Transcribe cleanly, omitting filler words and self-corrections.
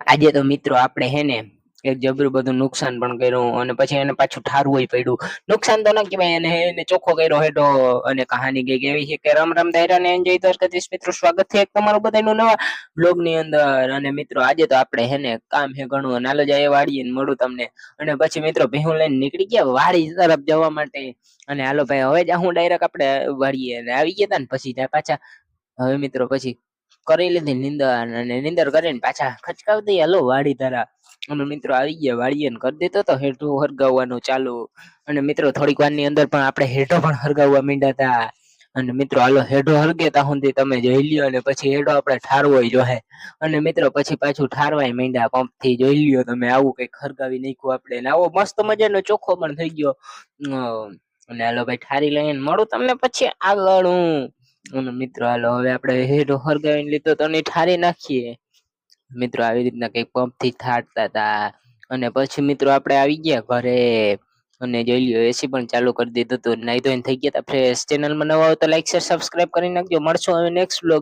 આજે તો મિત્રો આપણે હે ને એક જબરું બધું નુકસાન પણ કર્યું અને પછી એને પાછું ઠારવું પડ્યું. નુકસાન તો ના કહેવાય, એને ચોખ્ખો કર્યો હેડો. અને કહાની કઈક એવી છે કે રામ રામ દાયરા ને એન્જોય દ્વારકાધીશ મિત્રો, સ્વાગત છે તમારું બધાનું નવા બ્લોગ ની અંદર. અને મિત્રો આજે તો આપણે હે ને કામ હે ઘણું, નાલો જાય વાળીએ મળું તમને. અને પછી મિત્રો ભેહું લઈને નીકળી ગયા વાડી તરફ જવા માટે. અને હાલો ભાઈ હવે જ હું ડાયરેક્ટ આપડે વાળીએ આવી ગયા તા ને પછી ત્યાં પાછા હવે મિત્રો પછી કરી લીધી નીંદર, અને નીંદર કરીને પાછા ખચકાવ દી હાલો વાડી તારા. અમે મિત્રો આવી ગયા વાળીએ ને કરી દીધો તો હેઠું હરગાવવાનું ચાલુ. અને મિત્રો થોડીક વાર ની અંદર પણ આપણે હેઠો પણ હરગાવવા માંડ્યા હતા. અને મિત્રો હાલો હેઠો હરગે ત્યાં સુધી તમે જોઈ લ્યો, અને પછી હેઠો આપણે ઠારવો જોહે. અને મિત્રો પછી પાછું ઠારવાય માંડ્યા પંપ થી, જોઈ લ્યો તમે આવું કઈક હરગાવી નાખ્યું આપડે ને આવો મસ્ત મજાનો ચોખ્ખો પણ થઈ ગયો. અને હાલો ભાઈ ઠારી લઈને મળું તમને પછી આગળ હું. અને મિત્રો હાલો હવે આપડે હેઠો હરગાવીને લીધો તો ઠારી નાખીએ. મિત્રો આવી રીતના કઈક પંપ થી ઠારતા તા. અને પછી મિત્રો આપડે આવી ગયા ઘરે. અને જોઈ લ્યો એસી પણ ચાલુ કરી દીધું હતું, નાઈ ધોઈને થઈ ગયા તા ફ્રેશ. ચેનલમાં નવા હોય તો લાઈક શેર સબસ્ક્રાઈબ કરી નાખજો. મળશો હવે નેક્સ્ટ વ્લોગ